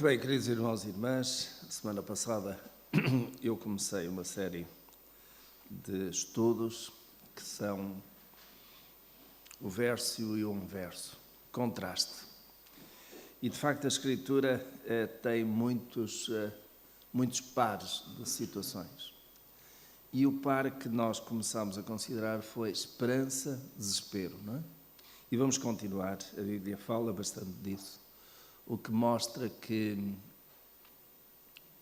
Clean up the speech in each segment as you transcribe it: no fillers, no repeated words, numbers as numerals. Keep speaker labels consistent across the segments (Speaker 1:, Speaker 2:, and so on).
Speaker 1: Muito bem, queridos irmãos e irmãs, a semana passada eu comecei uma série de estudos que são o verso e o inverso, contraste. E de facto a Escritura tem muitos pares de situações. E o par que nós começámos a considerar foi esperança, desespero, não é? E vamos continuar, a Bíblia fala bastante disso. O que mostra que,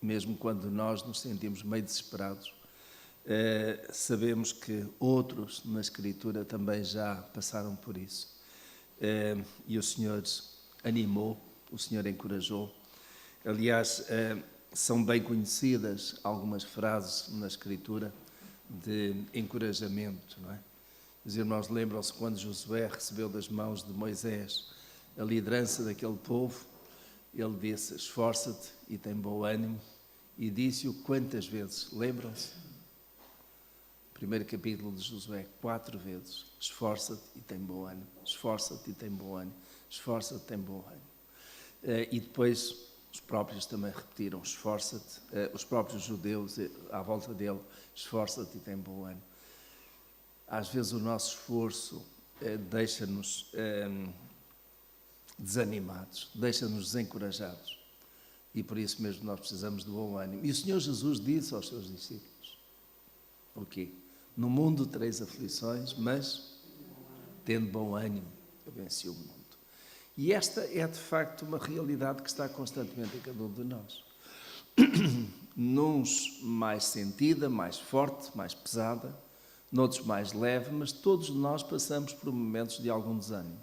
Speaker 1: mesmo quando nós nos sentimos meio desesperados, sabemos que outros na Escritura também já passaram por isso. E o Senhor animou, o Senhor encorajou. Aliás, são bem conhecidas algumas frases na Escritura de encorajamento, não é? Os irmãos lembram-se quando Josué recebeu das mãos de Moisés a liderança daquele povo. Ele disse: esforça-te e tem bom ânimo, e disse-o quantas vezes? Lembram-se? Primeiro capítulo de Josué, 4 vezes: esforça-te e tem bom ânimo, esforça-te e tem bom ânimo, esforça-te e tem bom ânimo. E depois os próprios também repetiram: esforça-te, os próprios judeus à volta dele: esforça-te e tem bom ânimo. Às vezes o nosso esforço deixa-nos desanimados, deixa-nos desencorajados. E por isso mesmo nós precisamos de bom ânimo. E o Senhor Jesus disse aos seus discípulos: o quê? No mundo tereis aflições, mas tendo bom ânimo, eu venci o mundo. E esta é de facto uma realidade que está constantemente em cada um de nós. Nuns mais sentida, mais forte, mais pesada, noutros mais leve, mas todos nós passamos por momentos de algum desânimo.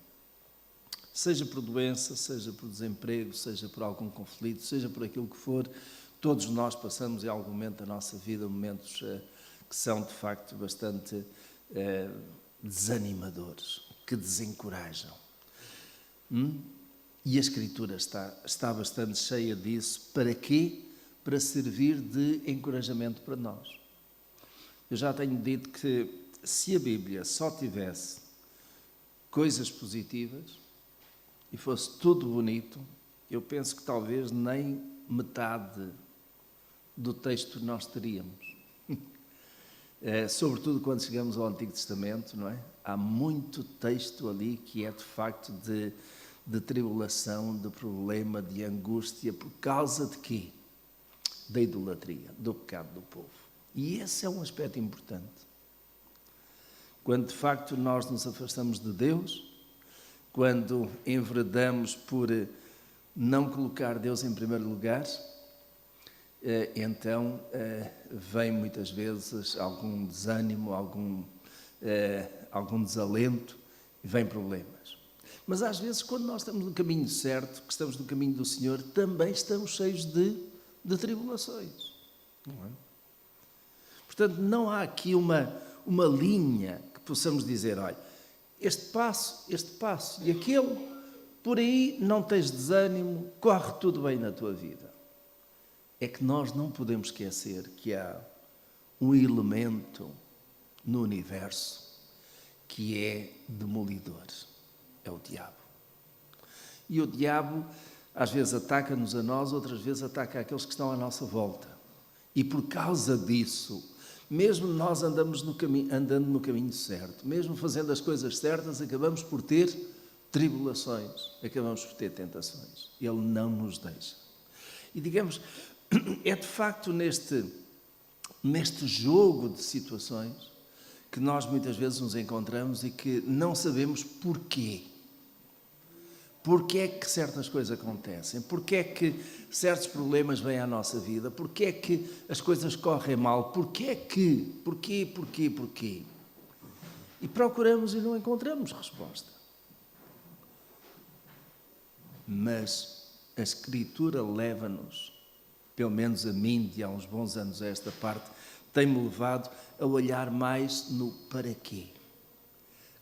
Speaker 1: Seja por doença, seja por desemprego, seja por algum conflito, seja por aquilo que for, todos nós passamos em algum momento da nossa vida momentos que são de facto bastante desanimadores, que desencorajam. E a Escritura está bastante cheia disso. Para quê? Para servir de encorajamento para nós. Eu já tenho dito que se a Bíblia só tivesse coisas positivas e fosse tudo bonito, eu penso que talvez nem metade do texto nós teríamos. Sobretudo quando chegamos ao Antigo Testamento, não é? Há muito texto ali que é de facto de tribulação, de problema, de angústia, por causa de quê? Da idolatria, do pecado do povo. E esse é um aspecto importante. Quando de facto nós nos afastamos de Deus, quando enveredamos por não colocar Deus em primeiro lugar, então vem muitas vezes algum desânimo, algum desalento, e vem problemas. Mas às vezes, quando nós estamos no caminho certo, que estamos no caminho do Senhor, também estamos cheios de tribulações. Não é? Portanto, não há aqui uma linha que possamos dizer: olha, este passo e aquele, por aí não tens desânimo, corre tudo bem na tua vida. É que nós não podemos esquecer que há um elemento no universo que é demolidor, é o diabo. E o diabo às vezes ataca-nos a nós, outras vezes ataca aqueles que estão à nossa volta. E por causa disso, mesmo nós andando no caminho certo, mesmo fazendo as coisas certas, acabamos por ter tribulações, acabamos por ter tentações. Ele não nos deixa. E digamos, é de facto neste jogo de situações que nós muitas vezes nos encontramos e que não sabemos porquê. Porquê é que certas coisas acontecem? Porquê é que certos problemas vêm à nossa vida? Porquê é que as coisas correm mal? Porquê? E procuramos e não encontramos resposta. Mas a Escritura leva-nos, pelo menos a mim, de há uns bons anos a esta parte, tem-me levado a olhar mais no para quê.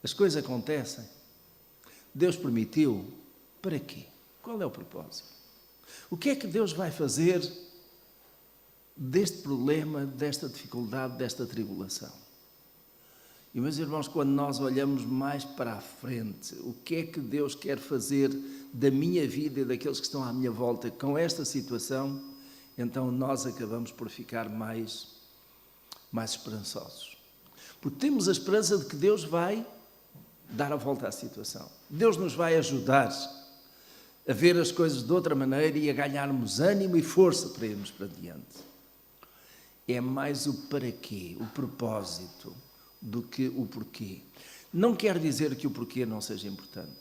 Speaker 1: As coisas acontecem. Deus permitiu. Para quê? Qual é o propósito? O que é que Deus vai fazer deste problema, desta dificuldade, desta tribulação? E, meus irmãos, quando nós olhamos mais para a frente, o que é que Deus quer fazer da minha vida e daqueles que estão à minha volta com esta situação, então nós acabamos por ficar mais esperançosos. Porque temos a esperança de que Deus vai dar a volta à situação. Deus nos vai ajudar a ver as coisas de outra maneira e a ganharmos ânimo e força para irmos para diante. É mais o para quê, o propósito, do que o porquê. Não quer dizer que o porquê não seja importante.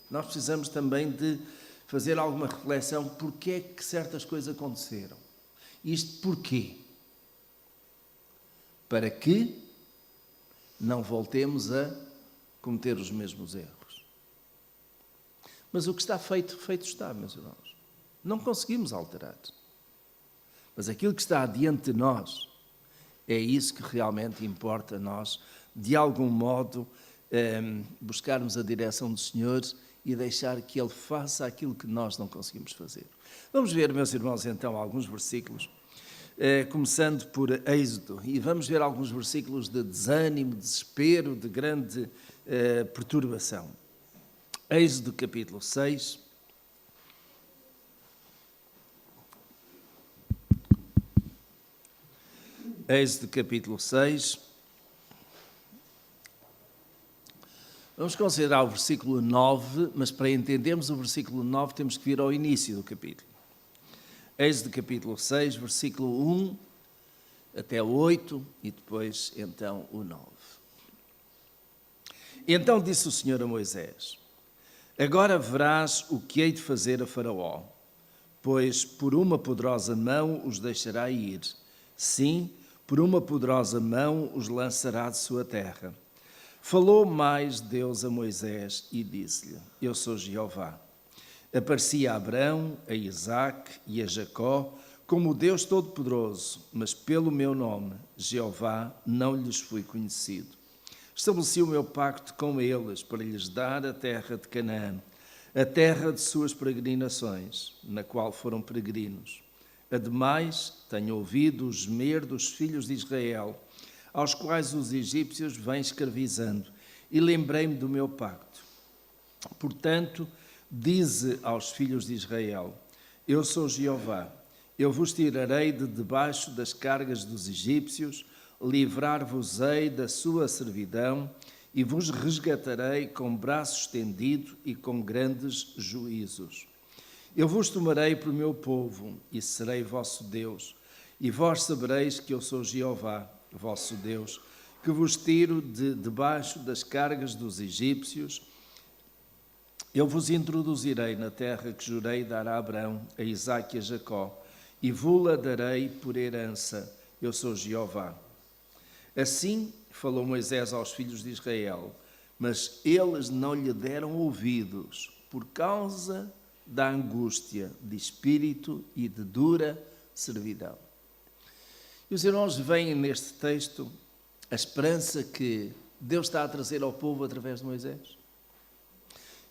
Speaker 1: Nós precisamos também de fazer alguma reflexão porque é que certas coisas aconteceram. Isto porquê? Para que não voltemos a cometer os mesmos erros. Mas o que está feito, feito está, meus irmãos. Não conseguimos alterar. Mas aquilo que está diante de nós, é isso que realmente importa a nós, de algum modo, buscarmos a direção do Senhor e deixar que Ele faça aquilo que nós não conseguimos fazer. Vamos ver, meus irmãos, então, alguns versículos, começando por Êxodo, e vamos ver alguns versículos de desânimo, desespero, de grande perturbação. Êxodo capítulo 6. Êxodo capítulo 6. Vamos considerar o versículo 9, mas para entendermos o versículo 9 temos que vir ao início do capítulo. Êxodo capítulo 6, versículo 1 até o 8 e depois então o 9. Então disse o Senhor a Moisés: agora verás o que hei de fazer a Faraó, pois por uma poderosa mão os deixará ir. Sim, por uma poderosa mão os lançará de sua terra. Falou mais Deus a Moisés e disse-lhe: eu sou Jeová. Apareci a Abrão, a Isaque e a Jacó como o Deus Todo-Poderoso, mas pelo meu nome, Jeová, não lhes fui conhecido. Estabeleci o meu pacto com eles para lhes dar a terra de Canaã, a terra de suas peregrinações, na qual foram peregrinos. Ademais, tenho ouvido o gemer dos filhos de Israel, aos quais os egípcios vêm escravizando, e lembrei-me do meu pacto. Portanto, dize aos filhos de Israel: eu sou Jeová, eu vos tirarei de debaixo das cargas dos egípcios, livrar-vos-ei da sua servidão e vos resgatarei com braço estendido e com grandes juízos. Eu vos tomarei por meu povo e serei vosso Deus, e vós sabereis que eu sou Jeová, vosso Deus, que vos tiro de debaixo das cargas dos egípcios. Eu vos introduzirei na terra que jurei dar a Abrão, a Isaque e a Jacó, e vou-la darei por herança. Eu sou Jeová. Assim falou Moisés aos filhos de Israel, mas eles não lhe deram ouvidos, por causa da angústia de espírito e de dura servidão. E os irmãos veem neste texto a esperança que Deus está a trazer ao povo através de Moisés.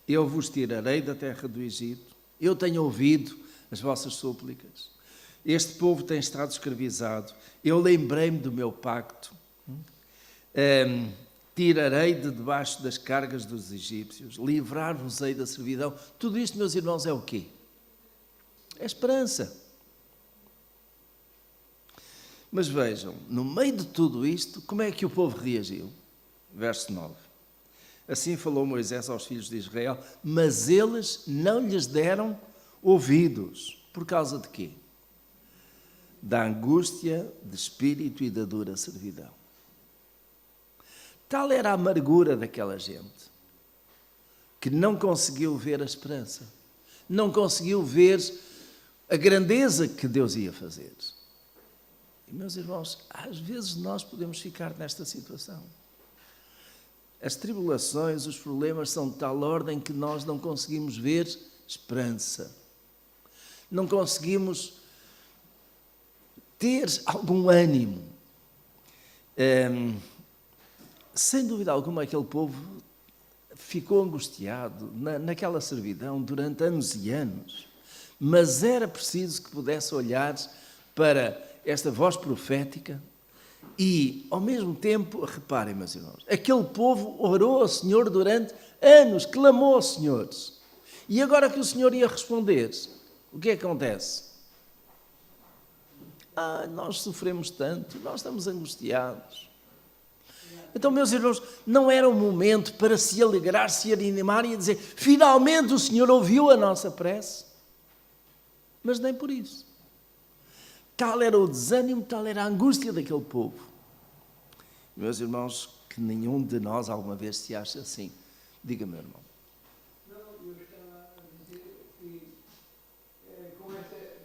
Speaker 1: Eu vos tirarei da terra do Egito, eu tenho ouvido as vossas súplicas, este povo tem estado escravizado, eu lembrei-me do meu pacto, tirarei de debaixo das cargas dos egípcios, livrar-vos-ei da servidão. Tudo isto, meus irmãos, é o quê? É esperança. Mas vejam, no meio de tudo isto, como é que o povo reagiu? Verso 9. Assim falou Moisés aos filhos de Israel, mas eles não lhes deram ouvidos. Por causa de quê? Da angústia de espírito e da dura servidão. Tal era a amargura daquela gente, que não conseguiu ver a esperança, não conseguiu ver a grandeza que Deus ia fazer. E, meus irmãos, às vezes nós podemos ficar nesta situação. As tribulações, os problemas são de tal ordem que nós não conseguimos ver esperança. Não conseguimos ter algum ânimo. Sem dúvida alguma, aquele povo ficou angustiado naquela servidão durante anos e anos, mas era preciso que pudesse olhar para esta voz profética E, ao mesmo tempo, reparem, meus irmãos, aquele povo orou ao Senhor durante anos, clamou ao Senhor. E agora que o Senhor ia responder, o que é que acontece? Nós sofremos tanto, nós estamos angustiados. Então, meus irmãos, não era o momento para se alegrar, se animar e dizer, finalmente o Senhor ouviu a nossa prece. Mas nem por isso. Tal era o desânimo, tal era a angústia daquele povo. Meus irmãos, que nenhum de nós alguma vez se acha assim. Diga, meu irmão.
Speaker 2: Não, eu estava a dizer que com estas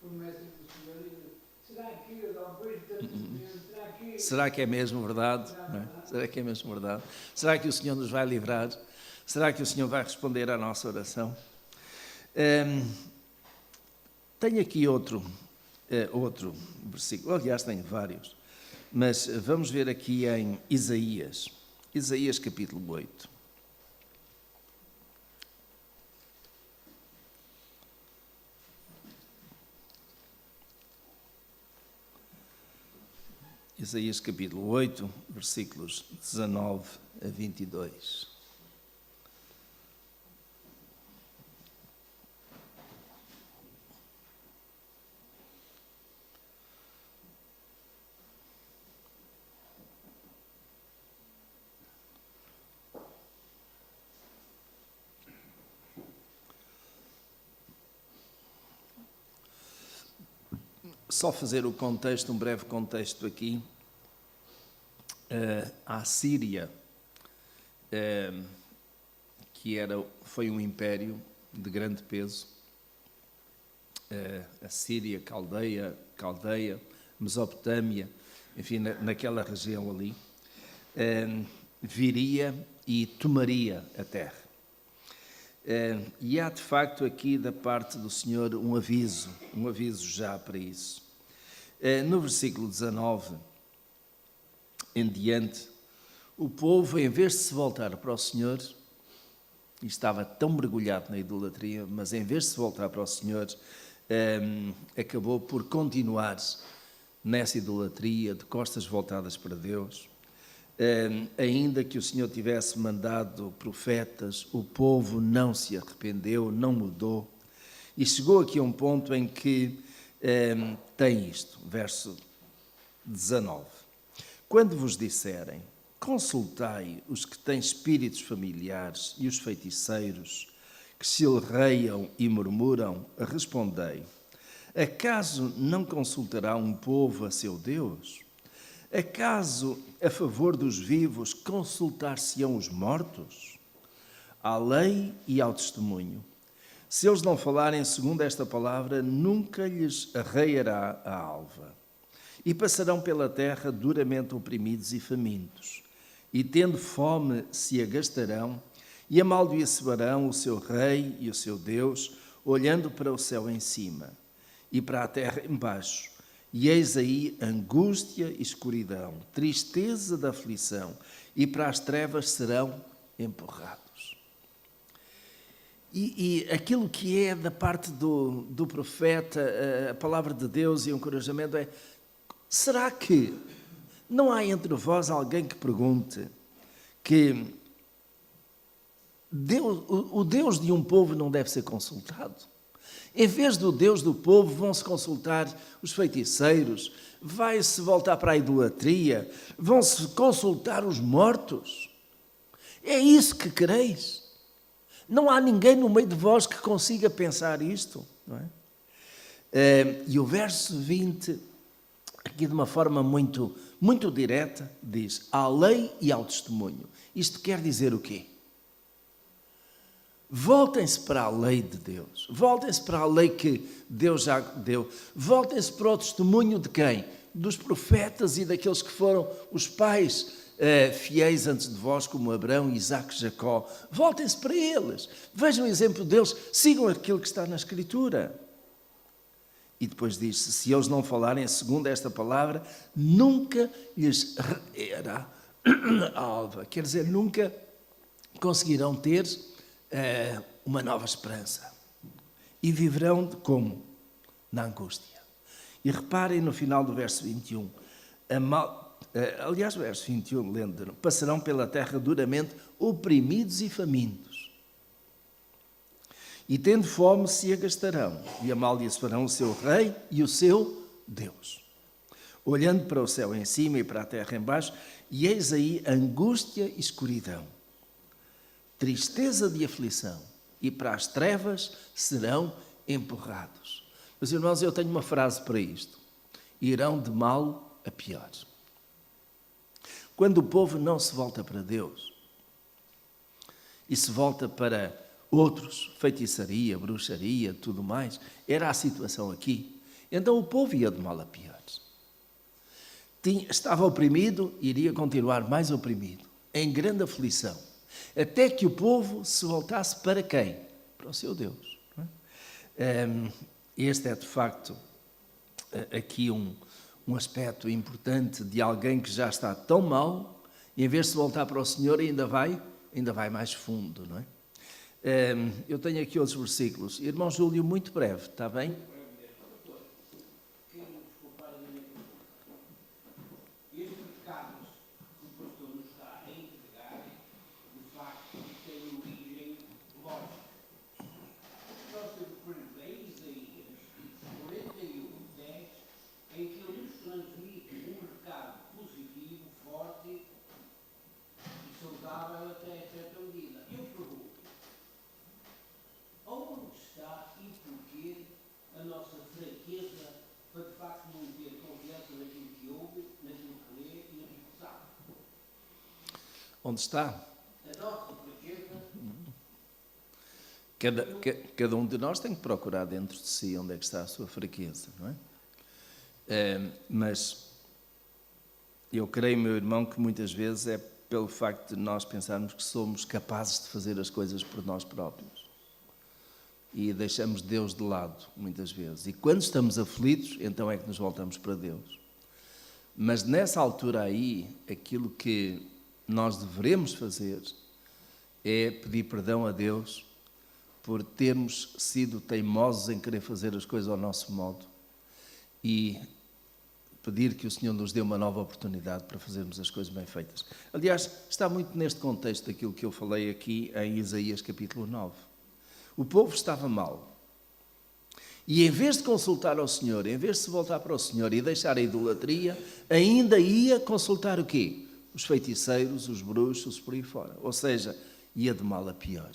Speaker 2: promessas do Senhor, será que depois de tanto tempo,
Speaker 1: será que é mesmo verdade? Não é? Será que é mesmo verdade? Será que o Senhor nos vai livrar? Será que o Senhor vai responder à nossa oração? Tenho aqui outro versículo, aliás tenho vários, mas vamos ver aqui em Isaías capítulo 8. Isaías capítulo 8, versículos 19 a 22. Só fazer o contexto, um breve contexto aqui. A Síria, que foi um império de grande peso, a Síria, Caldeia, Mesopotâmia, enfim, naquela região ali, viria e tomaria a terra. E há de facto aqui da parte do Senhor um aviso já para isso. No versículo 19 em diante, o povo, em vez de se voltar para o Senhor, e estava tão mergulhado na idolatria, mas em vez de se voltar para o Senhor, acabou por continuar nessa idolatria, de costas voltadas para Deus. Ainda que o Senhor tivesse mandado profetas, o povo não se arrependeu, não mudou. E chegou aqui a um ponto em que tem isto, verso 19. Quando vos disserem, consultai os que têm espíritos familiares e os feiticeiros, que se elreiam e murmuram, respondei, acaso não consultará um povo a seu Deus? Acaso, a favor dos vivos, consultar-se-ão os mortos? À lei e ao testemunho. Se eles não falarem segundo esta palavra, nunca lhes arreiará a alva. E passarão pela terra duramente oprimidos e famintos. E tendo fome se agastarão, e amaldiçoarão o seu rei e o seu Deus, olhando para o céu em cima, e para a terra embaixo. E eis aí angústia e escuridão, tristeza da aflição, e para as trevas serão empurrados. E aquilo que é da parte do profeta, a palavra de Deus e o encorajamento é: será que não há entre vós alguém que pergunte que o Deus de um povo não deve ser consultado? Em vez do Deus do povo, vão-se consultar os feiticeiros, vai-se voltar para a idolatria, vão-se consultar os mortos. É isso que quereis? Não há ninguém no meio de vós que consiga pensar isto, não é? E o verso 20, aqui de uma forma muito, muito direta, diz: à lei e ao testemunho. Isto quer dizer o quê? Voltem-se para a lei de Deus, voltem-se para a lei que Deus já deu, voltem-se para o testemunho de quem? Dos profetas e daqueles que foram os pais fiéis antes de vós, como Abraão, Isaque, Jacó. Voltem-se para eles, vejam o exemplo deles, sigam aquilo que está na Escritura. E depois diz-se: se eles não falarem segundo esta palavra, nunca lhes arreiará a alva. Quer dizer, nunca conseguirão ter uma nova esperança. E viverão como? Na angústia. E reparem no final do verso 21. Aliás, verso 21, lendo, passarão pela terra duramente oprimidos e famintos. E tendo fome se agastarão, e amaldiçoarão o seu rei e o seu Deus. Olhando para o céu em cima e para a terra em baixo, e eis aí angústia e escuridão, tristeza de aflição, e para as trevas serão empurrados. Meus irmãos, eu tenho uma frase para isto: irão de mal a pior. Quando o povo não se volta para Deus e se volta para outros, feitiçaria, bruxaria, tudo mais, era a situação aqui. Então o povo ia de mal a pior. Estava oprimido e iria continuar mais oprimido, em grande aflição, até que o povo se voltasse para quem? Para o seu Deus. Não é? Este é, de facto, aqui um aspecto importante de alguém que já está tão mal, e em vez de se voltar para o Senhor, ainda vai mais fundo, não é? Eu tenho aqui outros versículos. Irmão Júlio, muito breve, está bem? Onde está? Cada um de nós tem que procurar dentro de si onde é que está a sua fraqueza, não é? Mas eu creio, meu irmão, que muitas vezes é pelo facto de nós pensarmos que somos capazes de fazer as coisas por nós próprios. E deixamos Deus de lado, muitas vezes. E quando estamos aflitos, então é que nos voltamos para Deus. Mas nessa altura aí, aquilo que nós devemos fazer é pedir perdão a Deus por termos sido teimosos em querer fazer as coisas ao nosso modo e pedir que o Senhor nos dê uma nova oportunidade para fazermos as coisas bem feitas. Aliás, está muito neste contexto daquilo que eu falei aqui em Isaías capítulo 9. O povo estava mal. E em vez de consultar ao Senhor, em vez de se voltar para o Senhor e deixar a idolatria, ainda ia consultar o quê? Os feiticeiros, os bruxos, por aí fora. Ou seja, ia de mal a pior.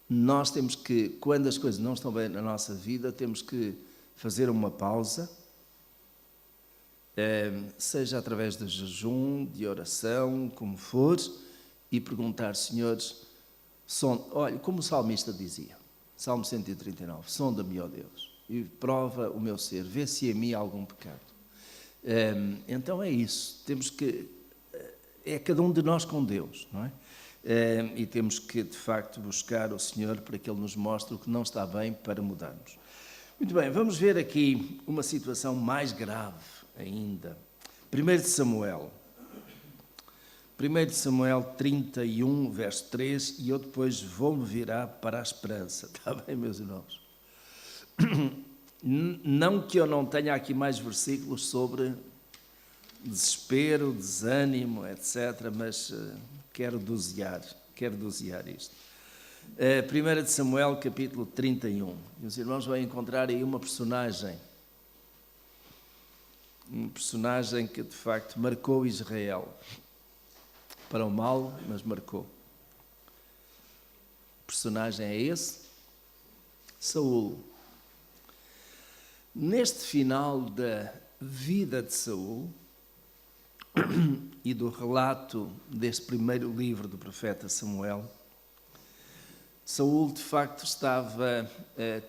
Speaker 1: Nós temos que, quando as coisas não estão bem na nossa vida, temos que fazer uma pausa, seja através de jejum, de oração, como for, e perguntar, senhores, olha, como o salmista dizia, Salmo 139, sonda-me, ó Deus, e prova o meu ser, vê se em mim há algum pecado. Então é isso, temos que, é cada um de nós com Deus, não é? E temos que, de facto, buscar o Senhor para que Ele nos mostre o que não está bem para mudarmos. Muito bem, vamos ver aqui uma situação mais grave ainda. 1 Samuel 31, verso 3, e eu depois vou-me virar para a esperança. Está bem, meus irmãos? Não que eu não tenha aqui mais versículos sobre desespero, desânimo, etc., mas quero dosear isto. 1 Samuel, capítulo 31. E os irmãos vão encontrar aí uma personagem que, de facto, marcou Israel. Para o mal, mas marcou. O personagem é esse, Saul. Neste final da vida de Saul e do relato deste primeiro livro do profeta Samuel, Saul, de facto,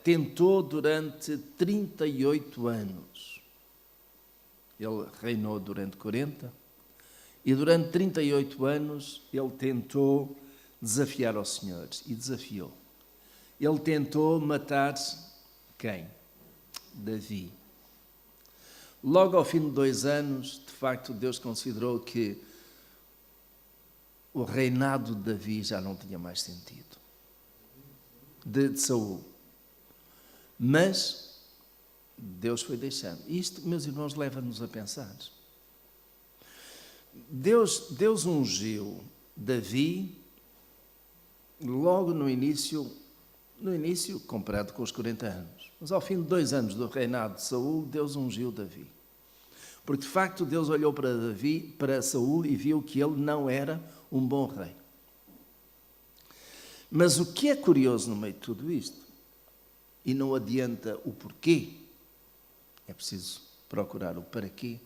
Speaker 1: tentou durante 38 anos. Ele reinou durante 40 e durante 38 anos ele tentou desafiar ao Senhor e desafiou. Ele tentou matar quem? Davi. Logo ao fim de 2 anos, de facto, Deus considerou que o reinado de Davi já não tinha mais sentido. De Saul. Mas Deus foi deixando. Isto, meus irmãos, leva-nos a pensar. Deus ungiu Davi logo no início, comparado com os 40 anos. Mas ao fim de 2 anos do reinado de Saul, Deus ungiu Davi. Porque, de facto, Deus olhou para Saul e viu que ele não era um bom rei. Mas o que é curioso no meio de tudo isto, e não adianta o porquê, é preciso procurar o para quê,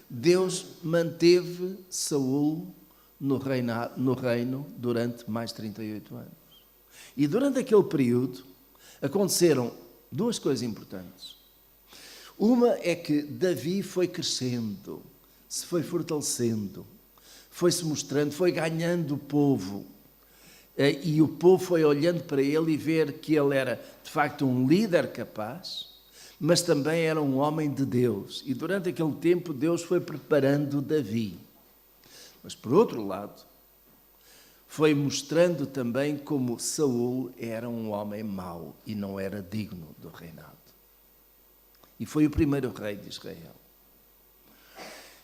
Speaker 1: Deus manteve Saul no reino durante mais 38 anos. E durante aquele período aconteceram 2 coisas importantes. Uma é que Davi foi crescendo, se foi fortalecendo, foi-se mostrando, foi ganhando o povo. E o povo foi olhando para ele e ver que ele era, de facto, um líder capaz, mas também era um homem de Deus. E durante aquele tempo Deus foi preparando Davi. Mas, por outro lado, foi mostrando também como Saul era um homem mau e não era digno do reinado. E foi o primeiro rei de Israel.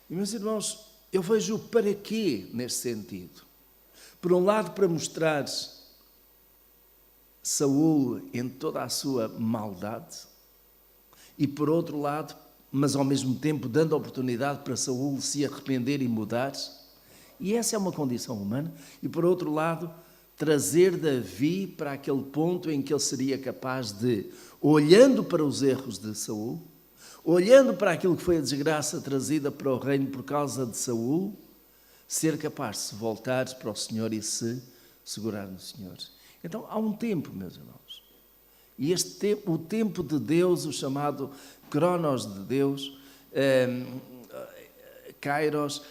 Speaker 1: E, meus irmãos, eu vejo o para quê neste sentido. Por um lado, para mostrar Saul em toda a sua maldade, e por outro lado, mas ao mesmo tempo dando oportunidade para Saul se arrepender e mudar, e essa é uma condição humana, e por outro lado, trazer Davi para aquele ponto em que ele seria capaz de, olhando para os erros de Saul, olhando para aquilo que foi a desgraça trazida para o reino por causa de Saul, ser capaz de se voltar para o Senhor e se segurar no Senhor. Então, há um tempo, meus irmãos. E este tempo, o tempo de Deus, o chamado Cronos de Deus, Kairos,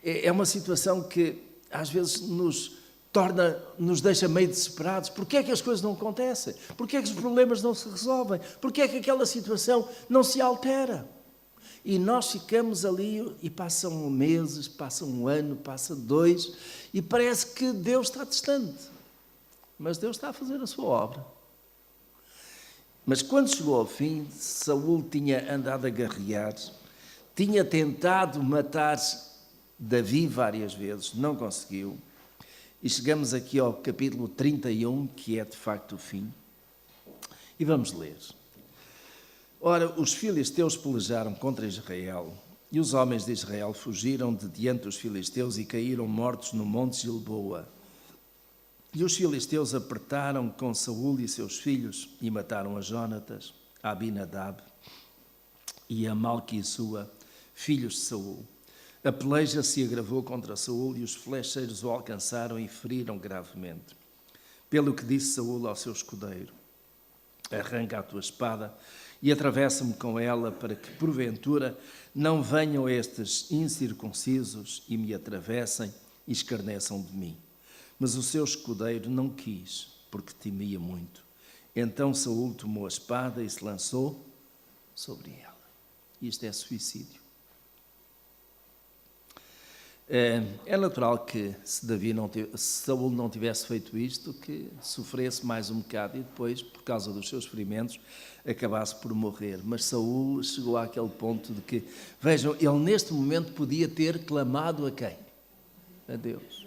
Speaker 1: é uma situação que às vezes nos deixa meio desesperados. Porquê é que as coisas não acontecem? Porquê é que os problemas não se resolvem? Porquê é que aquela situação não se altera? E nós ficamos ali e passam meses, passa um ano, passa 2 e parece que Deus está distante. Mas Deus está a fazer a sua obra. Mas quando chegou ao fim, Saul tinha andado a guerrear, tinha tentado matar Davi várias vezes, não conseguiu. E chegamos aqui ao capítulo 31, que é de facto o fim. E vamos ler. Ora, os filisteus pelejaram contra Israel, e os homens de Israel fugiram de diante dos filisteus e caíram mortos no monte Gilboa. E os filisteus apertaram com Saul e seus filhos e mataram a Jonatas, a Abinadab e a Malquissua, filhos de Saul. A peleja se agravou contra Saul e os flecheiros o alcançaram e feriram gravemente. Pelo que disse Saul ao seu escudeiro: arranca a tua espada e atravessa-me com ela, para que, porventura, não venham estes incircuncisos e me atravessem e escarneçam de mim. Mas o seu escudeiro não quis, porque temia muito. Então Saul tomou a espada e se lançou sobre ela. Isto é suicídio. É natural que se Saul não tivesse feito isto, que sofresse mais um bocado e depois, por causa dos seus ferimentos, acabasse por morrer. Mas Saul chegou àquele ponto de que, vejam, ele neste momento podia ter clamado a quem? A Deus.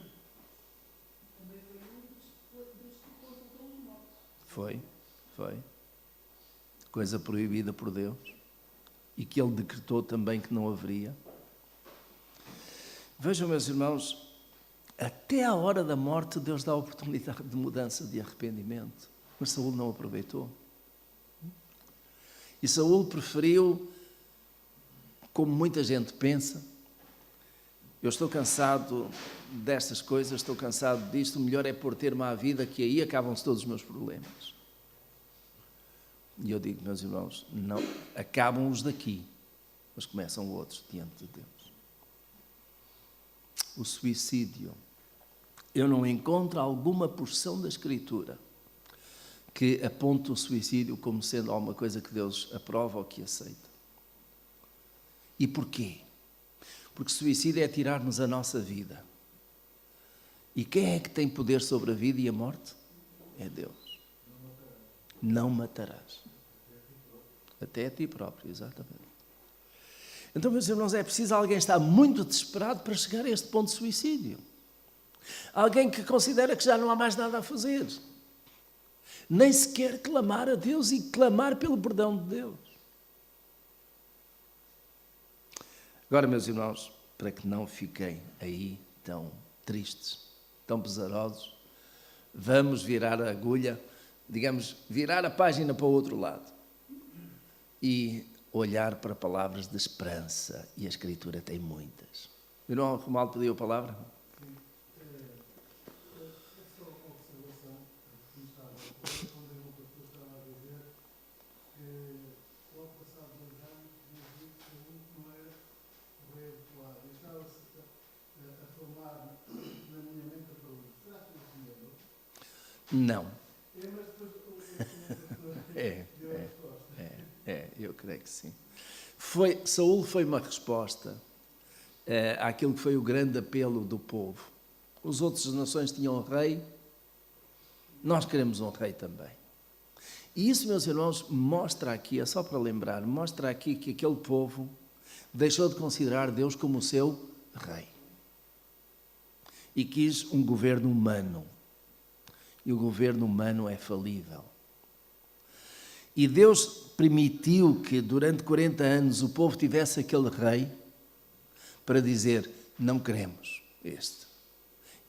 Speaker 1: Foi. Coisa proibida por Deus. E que ele decretou também que não haveria. Vejam, meus irmãos, até à hora da morte Deus dá a oportunidade de mudança, de arrependimento. Mas Saul não aproveitou. E Saul preferiu, como muita gente pensa, eu estou cansado destas coisas, estou cansado disto, o melhor é ter-me à vida, que aí acabam-se todos os meus problemas. E eu digo, meus irmãos, não acabam os daqui, mas começam outros diante de Deus. O suicídio. Eu não encontro alguma porção da Escritura que aponte o suicídio como sendo alguma coisa que Deus aprova ou que aceita. E porquê? Porque suicídio é tirar-nos a nossa vida. E quem é que tem poder sobre a vida e a morte? É Deus. Não matarás. Até a ti próprio, exatamente. Então, meus irmãos, é preciso alguém estar muito desesperado para chegar a este ponto de suicídio. Alguém que considera que já não há mais nada a fazer. Nem sequer clamar a Deus e clamar pelo perdão de Deus. Agora, meus irmãos, para que não fiquem aí tão tristes, tão pesarosos, vamos virar a agulha, digamos, virar a página para o outro lado e olhar para palavras de esperança. E a Escritura tem muitas. O irmão Romualdo pediu a palavra? Não. Eu creio que sim. Saúl foi uma resposta àquilo que foi o grande apelo do povo. As outras nações tinham um rei, nós queremos um rei também. E isso, meus irmãos, mostra aqui, é só para lembrar, mostra aqui que aquele povo deixou de considerar Deus como o seu rei. E quis um governo humano. E o governo humano é falível. E Deus permitiu que durante 40 anos o povo tivesse aquele rei para dizer, não queremos este.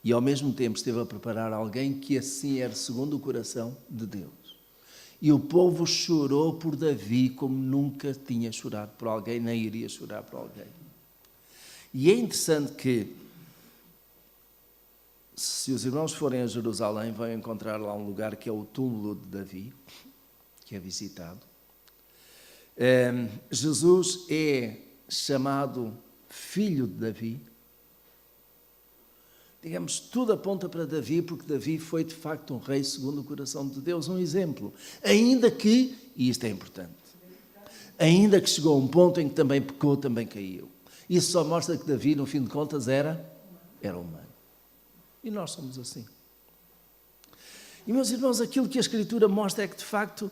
Speaker 1: E ao mesmo tempo esteve a preparar alguém que assim era segundo o coração de Deus. E o povo chorou por Davi como nunca tinha chorado por alguém, nem iria chorar por alguém. E é interessante que, se os irmãos forem a Jerusalém, vão encontrar lá um lugar que é o túmulo de Davi, que é visitado. Jesus é chamado filho de Davi. Digamos, tudo aponta para Davi, porque Davi foi de facto um rei segundo o coração de Deus, um exemplo. Ainda que, e isto é importante, ainda que chegou a um ponto em que também pecou, também caiu. Isso só mostra que Davi, no fim de contas, era humano. E nós somos assim. E, meus irmãos, aquilo que a Escritura mostra é que, de facto,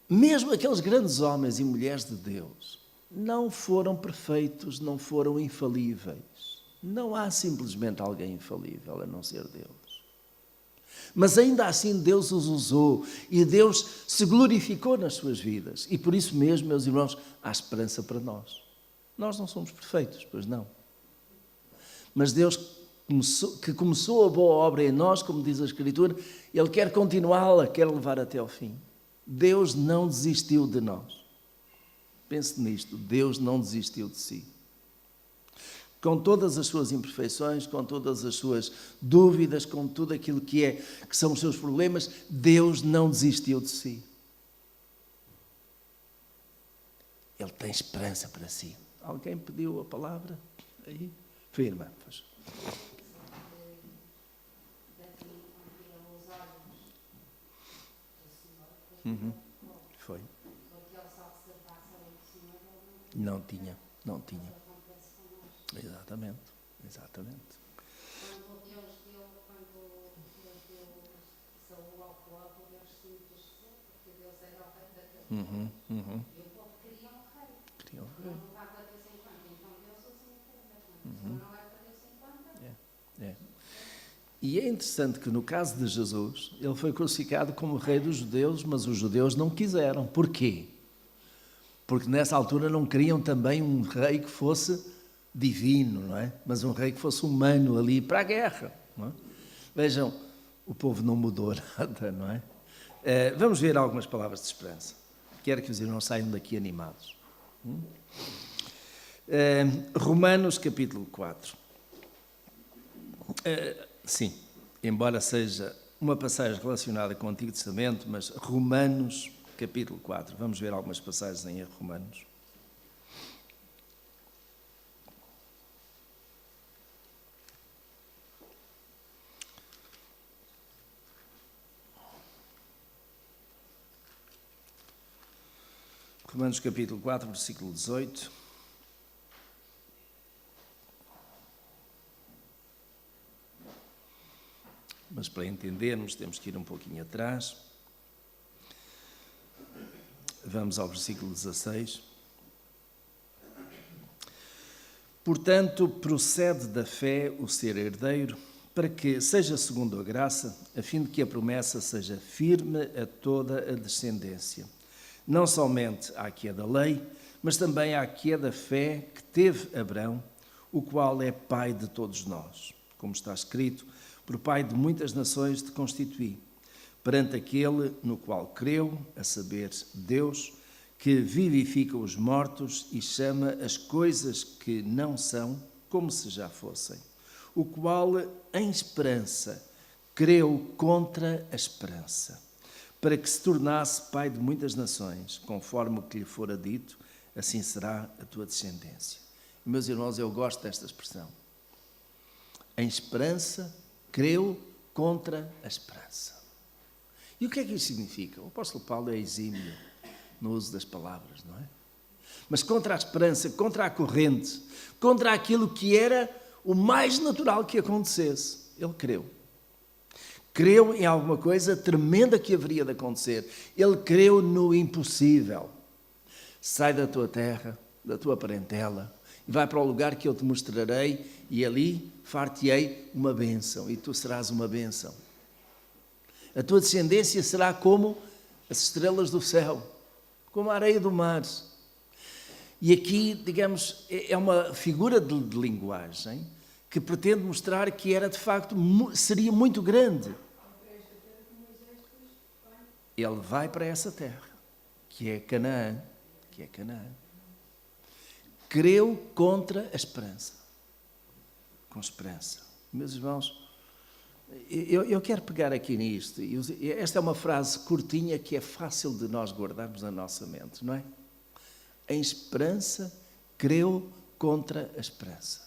Speaker 1: mesmo aqueles grandes homens e mulheres de Deus não foram perfeitos, não foram infalíveis. Não há simplesmente alguém infalível a não ser Deus. Mas ainda assim Deus os usou e Deus se glorificou nas suas vidas. E por isso mesmo, meus irmãos, há esperança para nós. Nós não somos perfeitos, pois não. Mas Deus que começou a boa obra em nós, como diz a Escritura, Ele quer continuá-la, quer levar até ao fim. Deus não desistiu de nós. Pense nisto, Deus não desistiu de si. Com todas as suas imperfeições, com todas as suas dúvidas, com tudo aquilo que são os seus problemas, Deus não desistiu de si. Ele tem esperança para si. Alguém pediu a palavra? Aí? Foi, irmã. Pois. Foi. Não tinha. Exatamente.
Speaker 3: Quando Deus deu Saúl ao povo, Deus se entristeceu, porque Deus era o rei daquele povo. E o povo queria um rei. Não levava Deus em conta. Então Deus os entregou. Se não leva Deus em conta.
Speaker 1: E é interessante que no caso de Jesus, ele foi crucificado como rei dos judeus, mas os judeus não quiseram. Porquê? Porque nessa altura não queriam também um rei que fosse divino, não é? Mas um rei que fosse humano ali para a guerra. Não é? Vejam, o povo não mudou nada, não é? Vamos ver algumas palavras de esperança. Quero que os irmãos saiam daqui animados. Romanos capítulo 4. Sim, embora seja uma passagem relacionada com o Antigo Testamento, mas Romanos capítulo 4. Vamos ver algumas passagens em Romanos. Romanos capítulo 4, versículo 18. Mas para entendermos temos que ir um pouquinho atrás. vamos ao versículo 16. Portanto, procede da fé o ser herdeiro, para que seja segundo a graça, a fim de que a promessa seja firme a toda a descendência. Não somente à que é da lei, mas também à que é da fé que teve Abrão, o qual é pai de todos nós. Como está escrito, por pai de muitas nações te constituí, perante aquele no qual creu, a saber, Deus, que vivifica os mortos e chama as coisas que não são como se já fossem, o qual, em esperança, creu contra a esperança, para que se tornasse pai de muitas nações, conforme o que lhe fora dito, assim será a tua descendência. Meus irmãos, eu gosto desta expressão. Em esperança, creu contra a esperança. E o que é que isso significa? O apóstolo Paulo é exímio no uso das palavras, não é? Mas contra a esperança, contra a corrente, contra aquilo que era o mais natural que acontecesse, ele creu. Creu em alguma coisa tremenda que haveria de acontecer. Ele creu no impossível. Sai da tua terra, da tua parentela, e vai para o lugar que eu te mostrarei, e ali far-te-ei uma bênção, e tu serás uma bênção. A tua descendência será como as estrelas do céu, como a areia do mar. E aqui, digamos, é uma figura de linguagem que pretende mostrar que era, de facto, seria muito grande. Ele vai para essa terra, que é Canaã, Creu contra a esperança. Com esperança. Meus irmãos, eu quero pegar aqui nisto. Esta é uma frase curtinha que é fácil de nós guardarmos na nossa mente, não é? Em esperança, creu contra a esperança.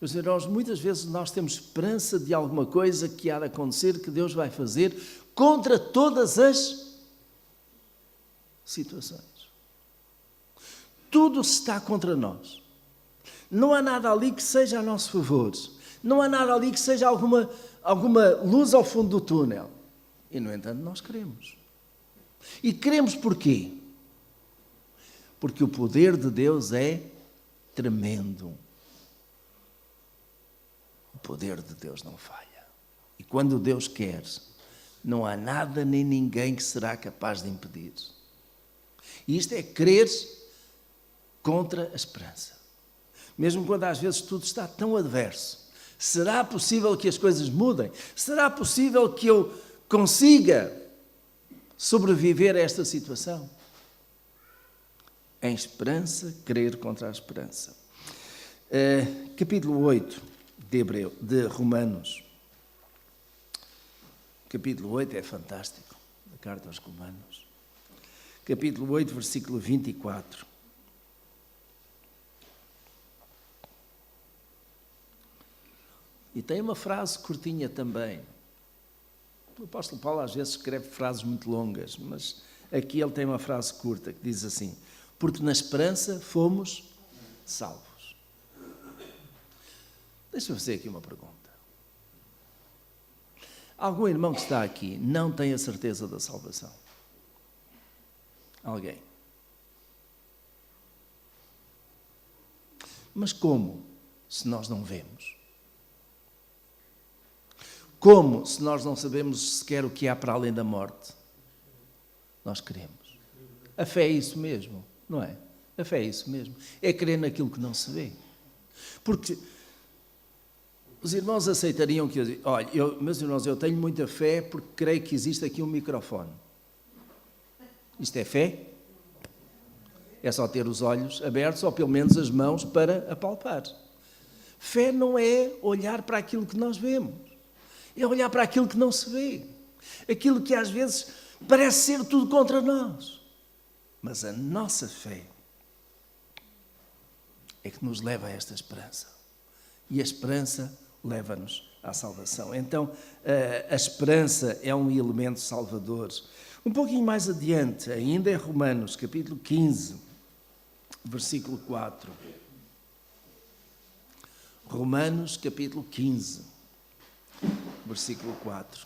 Speaker 1: Meus irmãos, muitas vezes nós temos esperança de alguma coisa que há de acontecer, que Deus vai fazer, contra todas as situações. Tudo está contra nós. Não há nada ali que seja a nosso favor. Não há nada ali que seja alguma luz ao fundo do túnel. E, no entanto, nós queremos. E queremos porquê? Porque o poder de Deus é tremendo. O poder de Deus não falha. E quando Deus quer, não há nada nem ninguém que será capaz de impedir. E isto é crer contra a esperança. Mesmo quando às vezes tudo está tão adverso. Será possível que as coisas mudem? Será possível que eu consiga sobreviver a esta situação? Em esperança, crer contra a esperança. Capítulo 8 de Romanos. Capítulo 8 é fantástico, da carta aos Romanos. Capítulo 8, versículo 24. E tem uma frase curtinha também. O apóstolo Paulo às vezes escreve frases muito longas, mas aqui ele tem uma frase curta que diz assim: porque na esperança fomos salvos. Deixa-me fazer aqui uma pergunta. Algum irmão que está aqui não tem a certeza da salvação? Alguém? Mas como, se nós não vemos? Como, se nós não sabemos sequer o que há para além da morte? Nós queremos. A fé é isso mesmo, não é? A fé é isso mesmo. É crer naquilo que não se vê. Porque os irmãos aceitariam que eu... Olha, meus irmãos, eu tenho muita fé porque creio que existe aqui um microfone. Isto é fé? É só ter os olhos abertos ou pelo menos as mãos para apalpar. Fé não é olhar para aquilo que nós vemos. É olhar para aquilo que não se vê. Aquilo que às vezes parece ser tudo contra nós. Mas a nossa fé é que nos leva a esta esperança. E a esperança leva-nos à salvação. Então, a esperança é um elemento salvador. Um pouquinho mais adiante, ainda em Romanos, capítulo 15, versículo 4. Romanos, capítulo 15, versículo 4.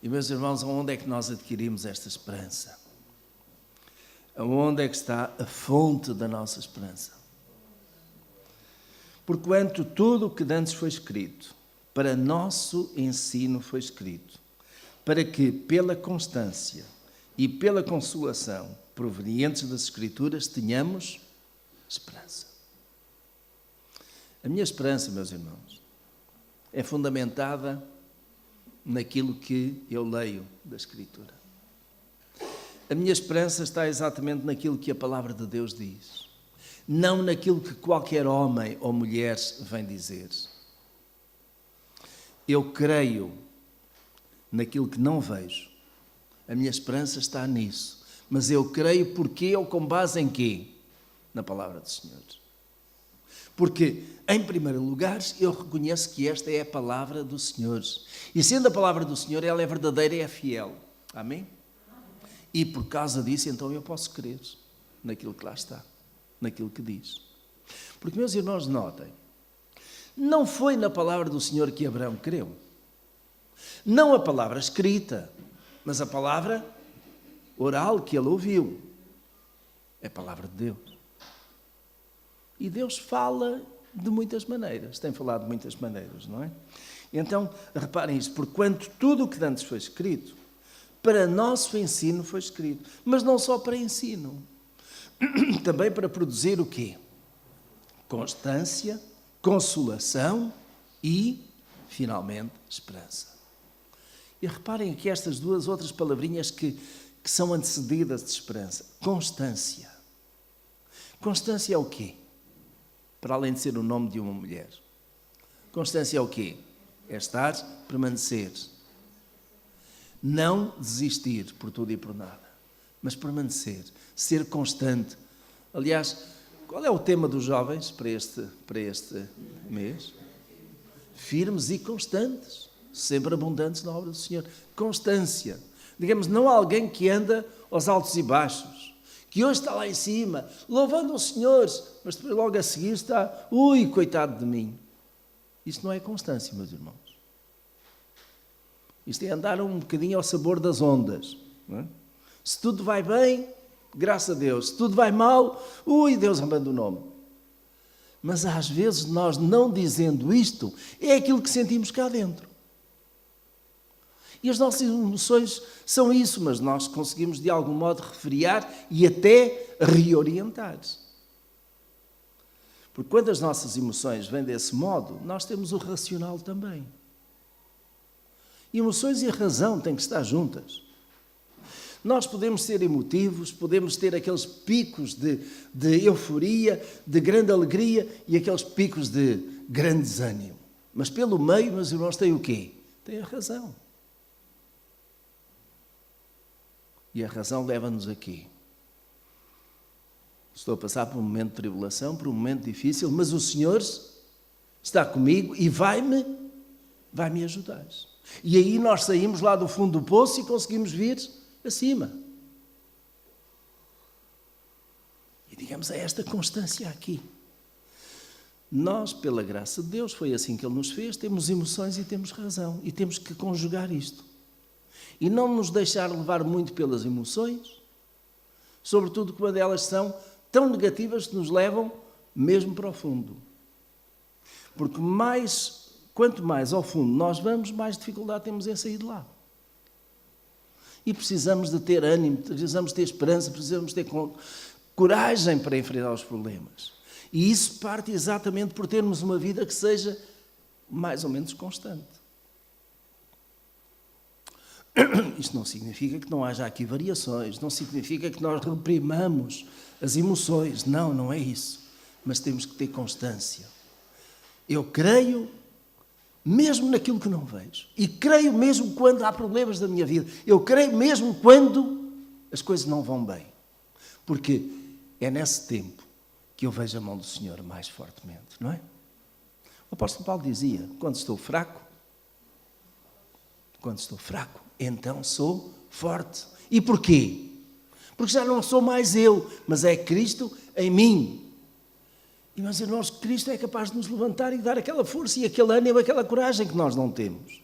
Speaker 1: E, meus irmãos, aonde é que nós adquirimos esta esperança? Aonde é que está a fonte da nossa esperança? Porquanto tudo o que dantes foi escrito, para nosso ensino foi escrito, para que, pela constância e pela consolação provenientes das Escrituras, tenhamos esperança. A minha esperança, meus irmãos, é fundamentada naquilo que eu leio da Escritura. A minha esperança está exatamente naquilo que a palavra de Deus diz, não naquilo que qualquer homem ou mulher vem dizer. Eu creio naquilo que não vejo. A minha esperança está nisso. Mas eu creio porque ou com base em quê? Na palavra do Senhor. Porque, em primeiro lugar, eu reconheço que esta é a palavra do Senhor. E sendo a palavra do Senhor, ela é verdadeira e é fiel. Amém? E por causa disso, então, eu posso crer naquilo que lá está, naquilo que diz. Porque, meus irmãos, notem, não foi na palavra do Senhor que Abraão creu. Não a palavra escrita, mas a palavra oral que ele ouviu. É a palavra de Deus. E Deus fala de muitas maneiras. Tem falado de muitas maneiras, não é? Então, reparem isto. Porquanto tudo o que antes foi escrito, para nosso ensino foi escrito. Mas não só para ensino. Também para produzir o quê? Constância, consolação e, finalmente, esperança. E reparem aqui estas duas outras palavrinhas que são antecedidas de esperança. Constância. Constância é o quê? Para além de ser o nome de uma mulher. Constância é o quê? É estar, permanecer. Não desistir por tudo e por nada, mas permanecer, ser constante. Aliás, qual é o tema dos jovens para este mês? Firmes e constantes, sempre abundantes na obra do Senhor. Constância. Digamos, não há alguém que anda aos altos e baixos, que hoje está lá em cima, louvando o Senhor, mas depois logo a seguir está, ui, coitado de mim. Isso não é constância, meus irmãos. Isto é andar um bocadinho ao sabor das ondas. Não é? Se tudo vai bem, graças a Deus. Se tudo vai mal, ui, Deus abandonou-me. Mas às vezes nós não dizendo isto, é aquilo que sentimos cá dentro. E as nossas emoções são isso, mas nós conseguimos de algum modo refriar e até reorientar. Porque quando as nossas emoções vêm desse modo, nós temos o racional também. Emoções e a razão têm que estar juntas. Nós podemos ser emotivos, podemos ter aqueles picos de euforia, de grande alegria e aqueles picos de grande desânimo. Mas pelo meio, meus irmãos, tem o quê? Tem a razão. E a razão leva-nos aqui. Estou a passar por um momento de tribulação, por um momento difícil, mas o Senhor está comigo e vai-me ajudar. E aí nós saímos lá do fundo do poço e conseguimos vir acima. E digamos, é esta constância aqui. Nós, pela graça de Deus, foi assim que Ele nos fez, temos emoções e temos razão. E temos que conjugar isto. E não nos deixar levar muito pelas emoções, sobretudo quando elas são tão negativas que nos levam mesmo para o fundo. Porque quanto mais ao fundo nós vamos, mais dificuldade temos em sair de lá. E precisamos de ter ânimo, precisamos ter esperança, precisamos ter coragem para enfrentar os problemas. E isso parte exatamente por termos uma vida que seja mais ou menos constante. Isto não significa que não haja aqui variações, não significa que nós reprimamos as emoções. Não, não é isso. Mas temos que ter constância. Eu creio mesmo naquilo que não vejo. E creio mesmo quando há problemas da minha vida. Eu creio mesmo quando as coisas não vão bem. Porque é nesse tempo que eu vejo a mão do Senhor mais fortemente, não é? O apóstolo Paulo dizia, quando estou fraco, então sou forte. E porquê? Porque já não sou mais eu, mas é Cristo em mim. E, meus irmãos, Cristo é capaz de nos levantar e dar aquela força e aquele ânimo, aquela coragem que nós não temos.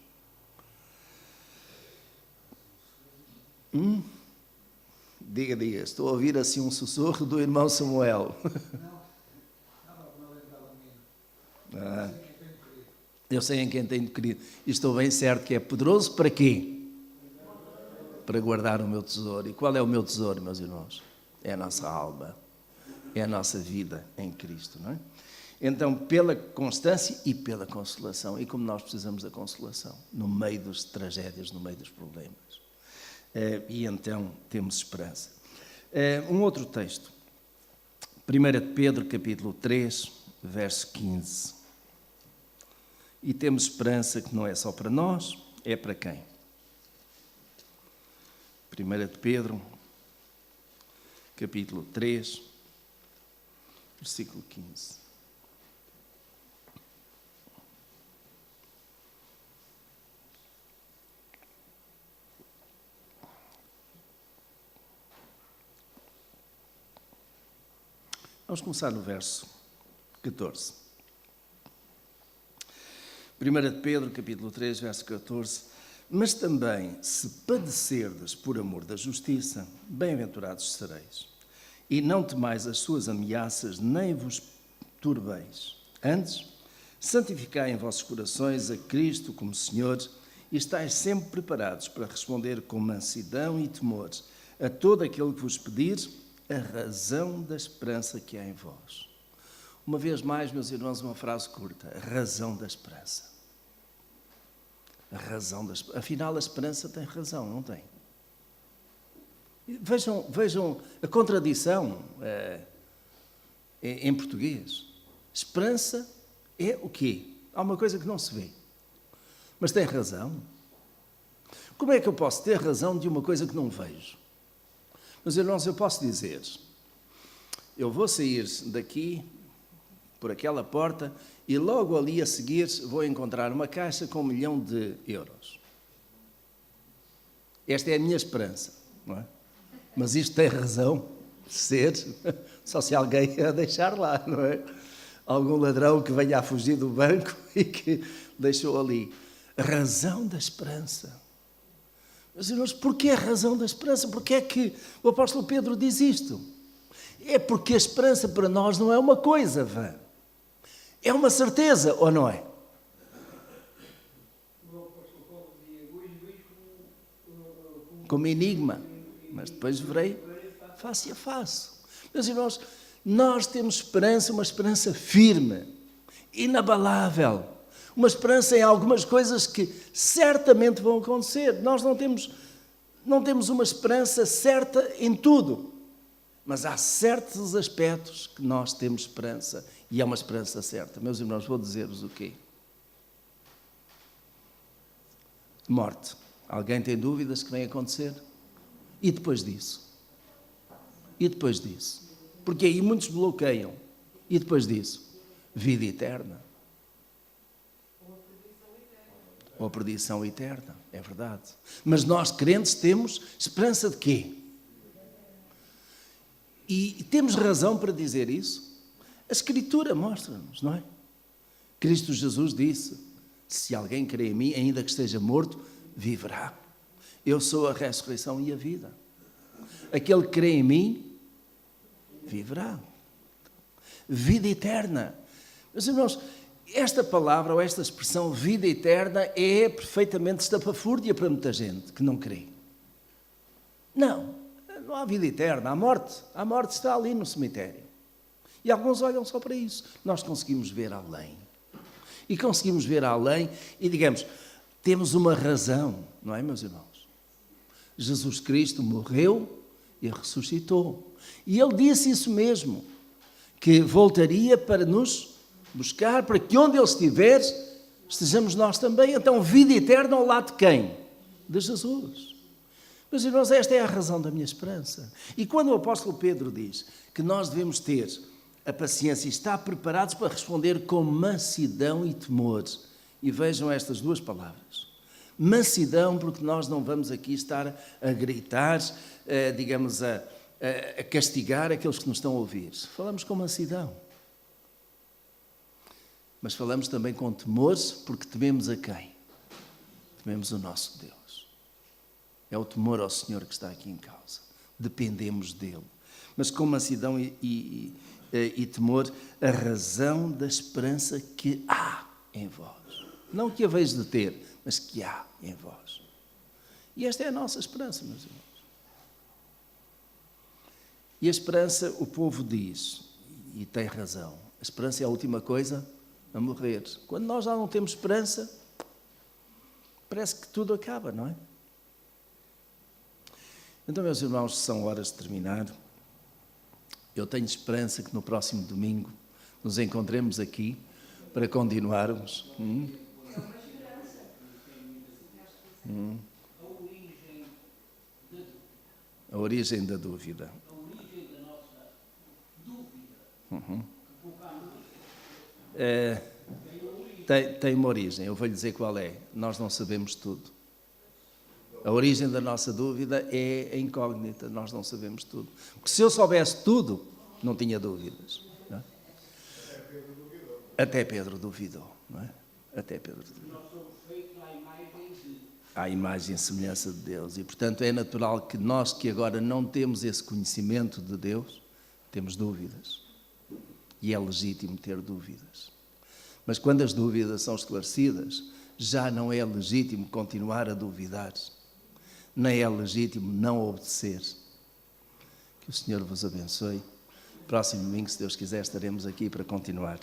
Speaker 1: Diga, estou a ouvir assim um sussurro do irmão Samuel. Ah, eu sei em quem tenho querido. E estou bem certo que é poderoso para quê? Para guardar o meu tesouro. E qual é o meu tesouro, meus irmãos? É a nossa alma. É a nossa vida em Cristo, não é? Então, pela constância e pela consolação. E como nós precisamos da consolação, no meio das tragédias, no meio dos problemas. E então temos esperança. Um outro texto. 1 Pedro, capítulo 3, verso 15. E temos esperança que não é só para nós, é para quem? 1 Pedro, capítulo 3, versículo 15. Vamos começar no verso 14. 1 Pedro, capítulo 3, verso 14. Mas também, se padecerdes por amor da justiça, bem-aventurados sereis. E não temais as suas ameaças, nem vos turbeis. Antes, santificai em vossos corações a Cristo como Senhor e estais sempre preparados para responder com mansidão e temor a todo aquele que vos pedir a razão da esperança que há em vós. Uma vez mais, meus irmãos, uma frase curta. A razão da esperança. A razão da esperança. Afinal, a esperança tem razão, não tem? Vejam a contradição em português. Esperança é o quê? Há uma coisa que não se vê. Mas tem razão. Como é que eu posso ter razão de uma coisa que não vejo? Meus irmãos, eu posso dizer, eu vou sair daqui por aquela porta e logo ali a seguir vou encontrar uma caixa com 1 milhão de euros. Esta é a minha esperança, não é? Mas isto tem razão de ser, só se alguém a deixar lá, não é? Algum ladrão que venha a fugir do banco e que deixou ali. A razão da esperança. Meus irmãos, porquê a razão da esperança? Porquê é que o apóstolo Pedro diz isto? É porque a esperança para nós não é uma coisa vã. É uma certeza, ou não é? Como enigma. Mas depois verei face a face. Meus irmãos, nós temos esperança, uma esperança firme, inabalável. Uma esperança em algumas coisas que certamente vão acontecer. Nós não temos uma esperança certa em tudo. Mas há certos aspectos que nós temos esperança. E é uma esperança certa. Meus irmãos, vou dizer-vos o quê? Morte. Alguém tem dúvidas que vem acontecer? E depois disso? E depois disso? Porque aí muitos bloqueiam. E depois disso? Vida eterna. Ou perdição eterna. É verdade. Mas nós, crentes, temos esperança de quê? E temos razão para dizer isso? A Escritura mostra-nos, não é? Cristo Jesus disse, se alguém crê em mim, ainda que esteja morto, viverá. Eu sou a ressurreição e a vida. Aquele que crê em mim, viverá. Vida eterna. Meus irmãos, esta palavra ou esta expressão vida eterna é perfeitamente estapafúrdia para muita gente que não crê. Não há vida eterna, há morte. A morte está ali no cemitério. E alguns olham só para isso. Nós conseguimos ver além. E conseguimos ver além e, digamos, temos uma razão, não é, meus irmãos? Jesus Cristo morreu e ressuscitou. E Ele disse isso mesmo, que voltaria para nos buscar, para que onde Ele estiver, estejamos nós também. Então, vida eterna ao lado de quem? De Jesus. Meus irmãos, esta é a razão da minha esperança. E quando o apóstolo Pedro diz que nós devemos ter a paciência e estar preparados para responder com mansidão e temor, e vejam estas duas palavras. Mansidão, porque nós não vamos aqui estar a gritar, digamos, a castigar aqueles que nos estão a ouvir. Falamos com mansidão. Mas falamos também com temor, porque tememos a quem? Tememos o nosso Deus. É o temor ao Senhor que está aqui em causa. Dependemos dele. Mas com mansidão e temor, a razão da esperança que há em vós. Não que a veis de ter, mas que há em vós. E esta é a nossa esperança, meus irmãos. E a esperança, o povo diz, e tem razão, a esperança é a última coisa a morrer. Quando nós já não temos esperança, parece que tudo acaba, não é? Então, meus irmãos, são horas de terminar. Eu tenho esperança que no próximo domingo nos encontremos aqui para continuarmos. A origem da dúvida. Tem uma origem, eu vou lhe dizer qual é. Nós não sabemos tudo. A origem da nossa dúvida é a incógnita, nós não sabemos tudo. Porque se eu soubesse tudo, não tinha dúvidas. Não é? Até Pedro duvidou. Não é? Até Pedro duvidou.
Speaker 2: Nós somos feitos à imagem de...
Speaker 1: À imagem e semelhança de Deus. E, portanto, é natural que nós que agora não temos esse conhecimento de Deus, temos dúvidas. E é legítimo ter dúvidas. Mas quando as dúvidas são esclarecidas, já não é legítimo continuar a duvidar. Nem é legítimo não obedecer. Que o Senhor vos abençoe. Próximo domingo, se Deus quiser, estaremos aqui para continuar.